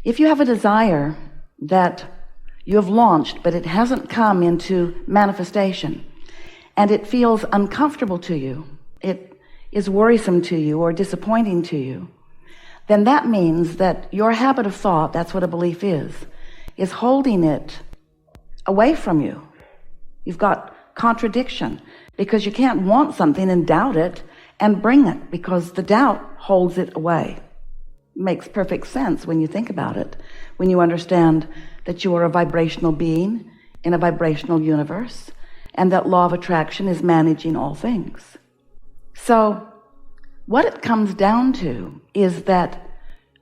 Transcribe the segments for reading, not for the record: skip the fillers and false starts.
If you have a desire that you have launched, but it hasn't come into manifestation, and it feels uncomfortable to you, it is worrisome to you or disappointing to you, then that means that your habit of thought, that's what a belief is holding it away from you. You've got contradiction because you can't want something and doubt it and bring it, because the doubt holds it away. Makes perfect sense when you think about it, when you understand that you are a vibrational being in a vibrational universe, and that law of attraction is managing all things. So what it comes down to is that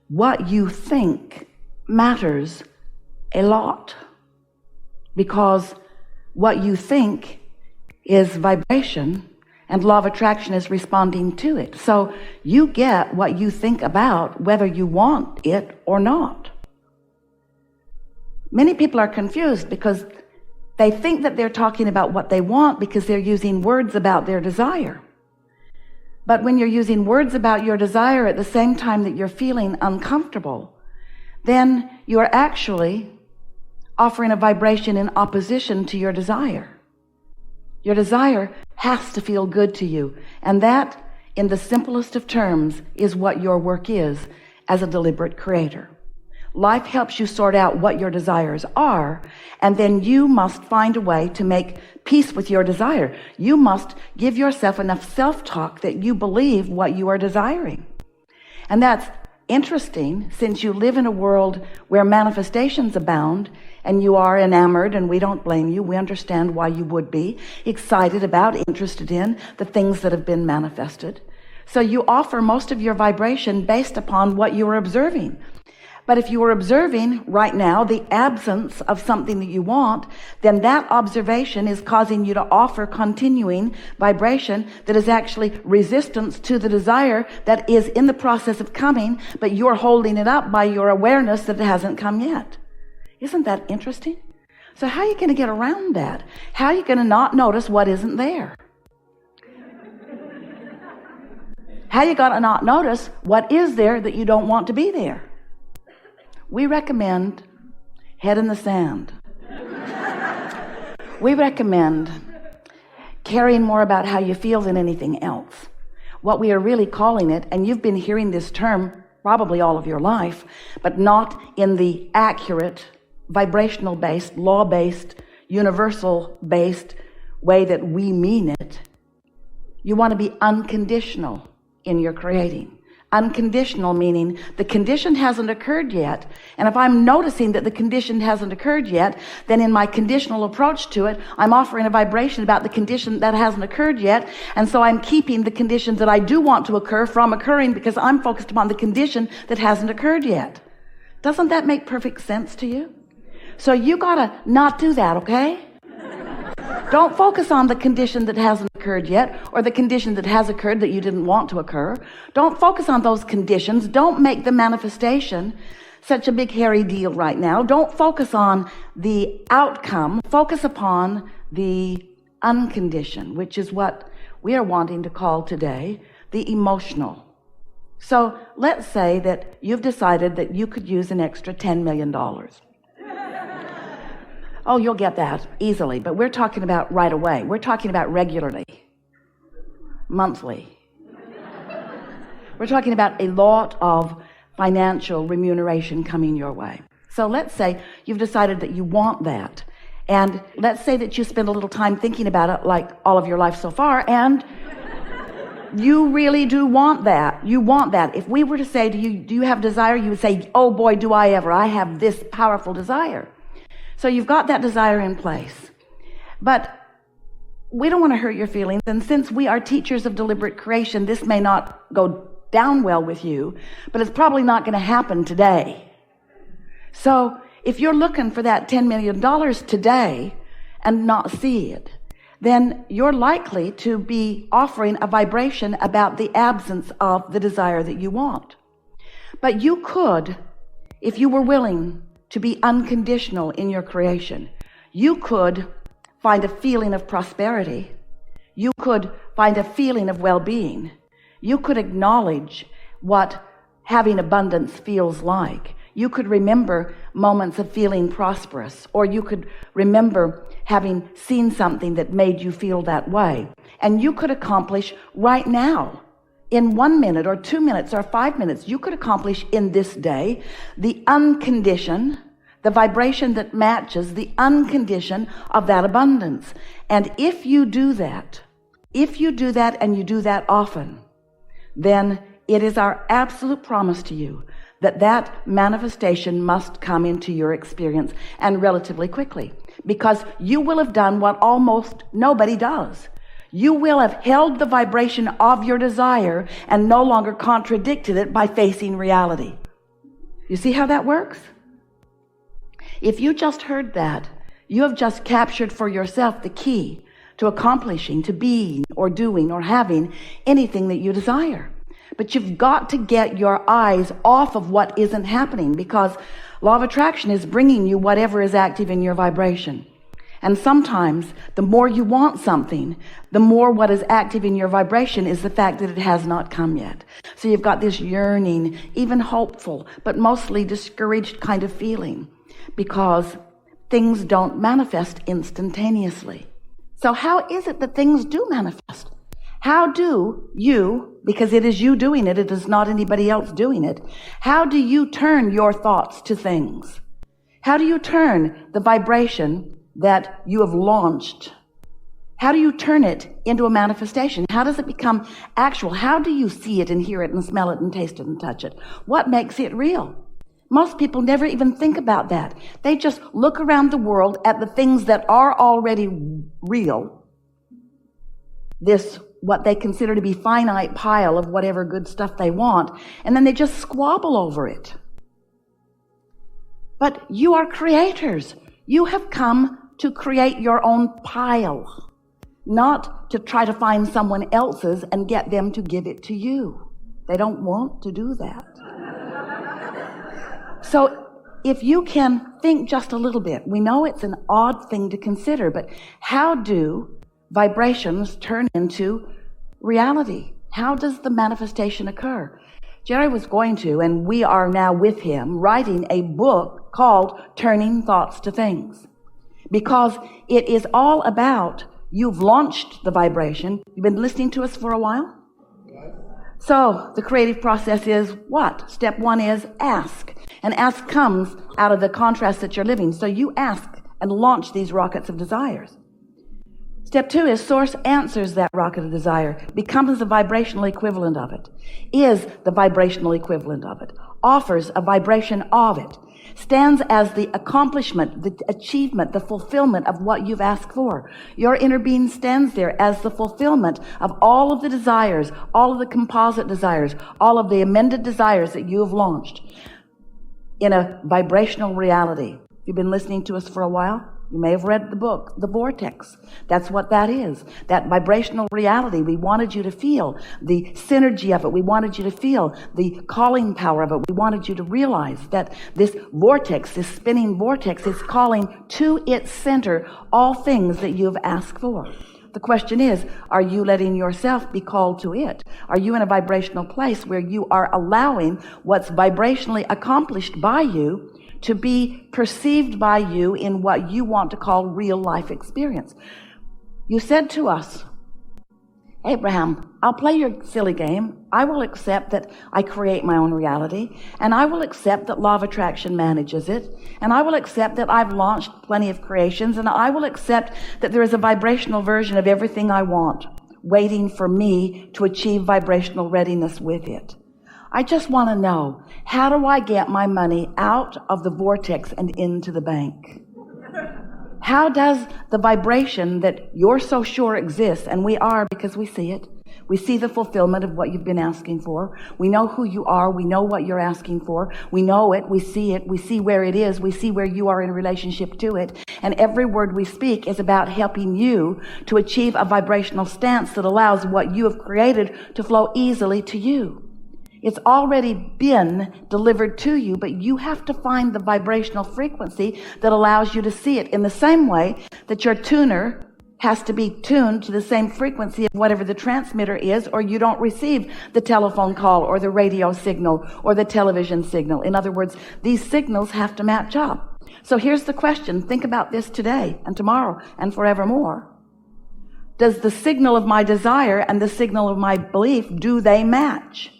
what you think matters a lot, because what you think is vibration and law of attraction is responding to it. So you get what you think about, whether you want it or not. Many people are confused because they think that they're talking about what they want because they're using words about their desire. But when you're using words about your desire at the same time that you're feeling uncomfortable, then you're actually offering a vibration in opposition to your desire. Your desire has to feel good to you, and that, in the simplest of terms, is what your work is as a deliberate creator. Life helps you sort out what your desires are, and then you must find a way to make peace with your desire. You must give yourself enough self-talk that you believe what you are desiring. And that's interesting, since you live in a world where manifestations abound, and you are enamored, and we don't blame you. We understand why you would be excited about, interested in the things that have been manifested. So you offer most of your vibration based upon what you are observing. But if you are observing right now the absence of something that you want, then that observation is causing you to offer continuing vibration that is actually resistance to the desire that is in the process of coming, but you're holding it up by your awareness that it hasn't come yet. Isn't that interesting? So how are you going to get around that? How are you going to not notice what isn't there? How you got to not notice what is there that you don't want to be there? We recommend head in the sand. We recommend caring more about how you feel than anything else. What we are really calling it, and you've been hearing this term probably all of your life, but not in the accurate, vibrational-based, law-based, universal-based way that we mean it. You want to be unconditional in your creating. Unconditional meaning the condition hasn't occurred yet, and if I'm noticing that the condition hasn't occurred yet, then in my conditional approach to it, I'm offering a vibration about the condition that hasn't occurred yet, and so I'm keeping the conditions that I do want to occur from occurring because I'm focused upon the condition that hasn't occurred yet. Doesn't that make perfect sense to you? So you gotta not do that, okay? Don't focus on the condition that hasn't occurred yet, or the condition that has occurred that you didn't want to occur. Don't focus on those conditions. Don't make the manifestation such a big hairy deal right now. Don't focus on the outcome. Focus upon the unconditioned, which is what we are wanting to call today the emotional. So let's say that you've decided that you could use an extra $10 million. Oh, you'll get that easily, but we're talking about right away. We're talking about regularly, monthly. We're talking about a lot of financial remuneration coming your way. So let's say you've decided that you want that. And let's say that you spend a little time thinking about it, like all of your life so far, and you really do want that. You want that. If we were to say to you, do you have desire? You would say, oh boy, do I ever. I have this powerful desire. So you've got that desire in place. But we don't want to hurt your feelings. And since we are teachers of deliberate creation, this may not go down well with you, but it's probably not going to happen today. So if you're looking for that $10 million today and not see it, then you're likely to be offering a vibration about the absence of the desire that you want. But you could, if you were willing to be unconditional in your creation, you could find a feeling of prosperity. You could find a feeling of well-being. You could acknowledge what having abundance feels like. You could remember moments of feeling prosperous, or you could remember having seen something that made you feel that way. And you could accomplish right now, in 1 minute or 2 minutes or 5 minutes, you could accomplish in this day the unconditioned, the vibration that matches the unconditioned of that abundance. And if you do that and you do that often, then it is our absolute promise to you that that manifestation must come into your experience, and relatively quickly, because you will have done what almost nobody does. You will have held the vibration of your desire and no longer contradicted it by facing reality. You see how that works? If you just heard that, you have just captured for yourself the key to accomplishing, to being or doing or having anything that you desire. But you've got to get your eyes off of what isn't happening, because law of attraction is bringing you whatever is active in your vibration. And sometimes the more you want something, the more what is active in your vibration is the fact that it has not come yet. So you've got this yearning, even hopeful, but mostly discouraged kind of feeling, because things don't manifest instantaneously. So how is it that things do manifest? How do you, because it is you doing it, it is not anybody else doing it, how do you turn your thoughts to things? How do you turn the vibration that you have launched? How do you turn it into a manifestation? How does it become actual? How do you see it and hear it and smell it and taste it and touch it? What makes it real? Most people never even think about that. They just look around the world at the things that are already real, this what they consider to be finite pile of whatever good stuff they want, and then they just squabble over it. But you are creators. You have come to create your own pile, not to try to find someone else's and get them to give it to you. They don't want to do that. So if you can think just a little bit, we know it's an odd thing to consider, but how do vibrations turn into reality? How does the manifestation occur? Jerry was going to, and we are now with him, writing a book called Turning Thoughts to Things, because it is all about, you've launched the vibration. You've been listening to us for a while? So the creative process is what? Step one is ask. And ask comes out of the contrast that you're living. So you ask and launch these rockets of desires. Step two is source answers that rocket of desire, becomes the vibrational equivalent of it, is the vibrational equivalent of it, offers a vibration of it, stands as the accomplishment, the achievement, the fulfillment of what you've asked for. Your inner being stands there as the fulfillment of all of the desires, all of the composite desires, all of the amended desires that you have launched in a vibrational reality. If you've been listening to us for a while, you may have read the book, The Vortex. That's what that is. That vibrational reality. We wanted you to feel the synergy of it. We wanted you to feel the calling power of it. We wanted you to realize that this vortex, this spinning vortex, is calling to its center all things that you've asked for. The question is, are you letting yourself be called to it? Are you in a vibrational place where you are allowing what's vibrationally accomplished by you to be perceived by you in what you want to call real life experience? You said to us, Abraham, I'll play your silly game. I will accept that I create my own reality, and I will accept that law of attraction manages it, and I will accept that I've launched plenty of creations, and I will accept that there is a vibrational version of everything I want waiting for me to achieve vibrational readiness with it. I just want to know, how do I get my money out of the vortex and into the bank? How does the vibration that you're so sure exists, and we are because we see it, we see the fulfillment of what you've been asking for. We know who you are. We know what you're asking for. We know it. We see where it is. We see where you are in relationship to it. And every word we speak is about helping you to achieve a vibrational stance that allows what you have created to flow easily to you. It's already been delivered to you, but you have to find the vibrational frequency that allows you to see it, in the same way that your tuner has to be tuned to the same frequency of whatever the transmitter is, or you don't receive the telephone call or the radio signal or the television signal. In other words, these signals have to match up. So here's the question. Think about this today and tomorrow and forevermore. Does the signal of my desire and the signal of my belief, do they match?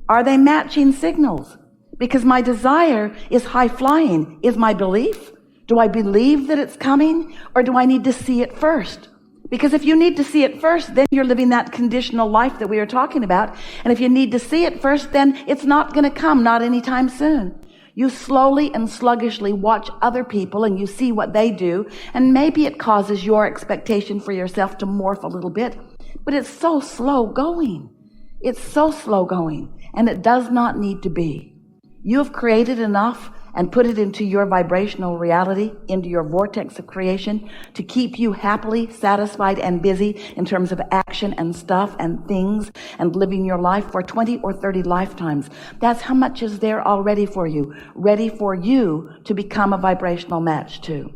Are they matching signals? Because my desire is high flying. Is my belief? Do I believe that it's coming, or do I need to see it first? Because if you need to see it first, then you're living that conditional life that we are talking about. And if you need to see it first, then it's not going to come, not anytime soon. You slowly and sluggishly watch other people and you see what they do, and maybe it causes your expectation for yourself to morph a little bit, but it's so slow going. It's so slow going, and it does not need to be. You have created enough and put it into your vibrational reality, into your vortex of creation, to keep you happily satisfied and busy in terms of action and stuff and things and living your life for 20 or 30 lifetimes. That's how much is there already for you, ready for you to become a vibrational match to.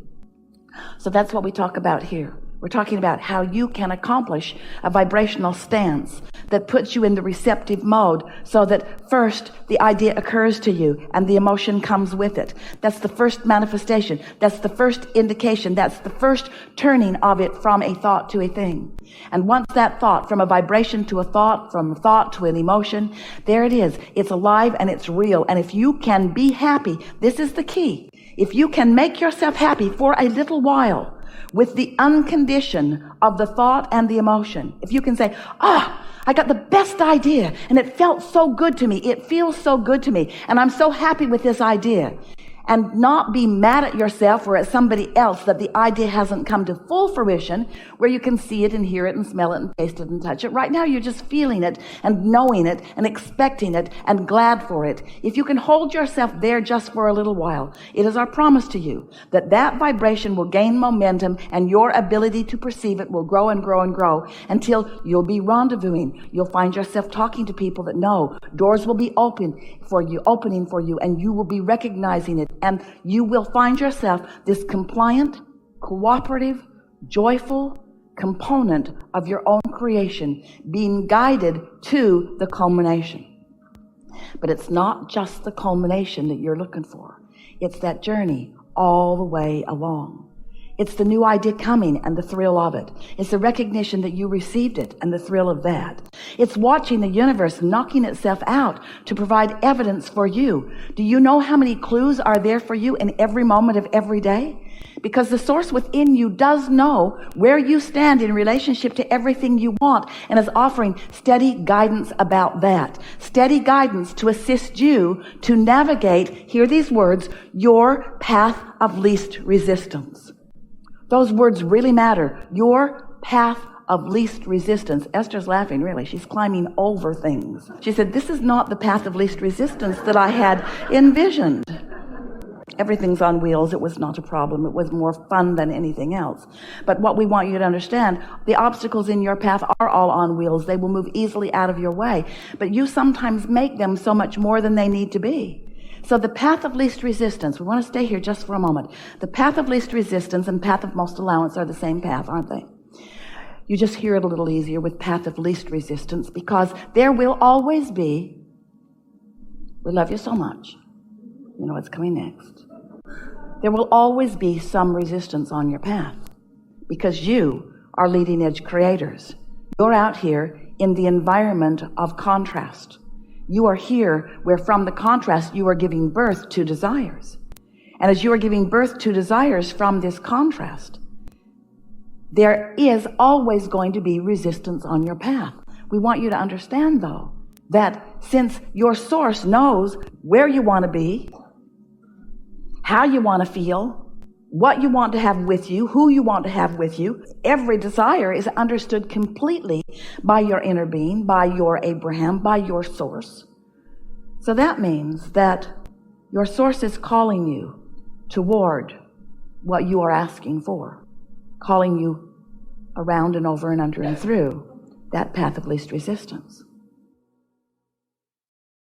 So that's what we talk about here. We're talking about how you can accomplish a vibrational stance that puts you in the receptive mode, so that first the idea occurs to you and the emotion comes with it. That's the first manifestation. That's the first indication. That's the first turning of it from a thought to a thing. And once that thought, from a vibration to a thought, from a thought to an emotion, there it is. It's alive and it's real. And if you can be happy, this is the key. If you can make yourself happy for a little while, with the uncondition of the thought and the emotion. If you can say, I got the best idea and it felt so good to me. It feels so good to me. And I'm so happy with this idea. And not be mad at yourself or at somebody else that the idea hasn't come to full fruition, where you can see it and hear it and smell it and taste it and touch it. Right now you're just feeling it and knowing it and expecting it and glad for it. If you can hold yourself there just for a little while, it is our promise to you that that vibration will gain momentum and your ability to perceive it will grow and grow and grow until you'll be rendezvousing. You'll find yourself talking to people that know doors will be opening for you, and you will be recognizing it. And you will find yourself this compliant, cooperative, joyful component of your own creation, being guided to the culmination. But it's not just the culmination that you're looking for. It's that journey all the way along. It's the new idea coming and the thrill of it. It's the recognition that you received it and the thrill of that. It's watching the universe knocking itself out to provide evidence for you. Do you know how many clues are there for you in every moment of every day? Because the source within you does know where you stand in relationship to everything you want, and is offering steady guidance about that. Steady guidance to assist you to navigate, hear these words, your path of least resistance. Those words really matter. Your path of least resistance. Esther's laughing, really. She's climbing over things. She said, this is not the path of least resistance that I had envisioned. Everything's on wheels. It was not a problem. It was more fun than anything else. But what we want you to understand, the obstacles in your path are all on wheels. They will move easily out of your way. But you sometimes make them so much more than they need to be. So the path of least resistance, we want to stay here just for a moment. The path of least resistance and path of most allowance are the same path, aren't they? You just hear it a little easier with path of least resistance, because there will always be, we love you so much. You know what's coming next. There will always be some resistance on your path, because you are leading edge creators. You're out here in the environment of contrast. You are here where from the contrast you are giving birth to desires. And as you are giving birth to desires from this contrast, there is always going to be resistance on your path. We want you to understand, though, that since your source knows where you want to be, how you want to feel, what you want to have with you, who you want to have with you, every desire is understood completely by your inner being, by your Abraham, by your source. So that means that your source is calling you toward what you are asking for, calling you around and over and under and through that path of least resistance.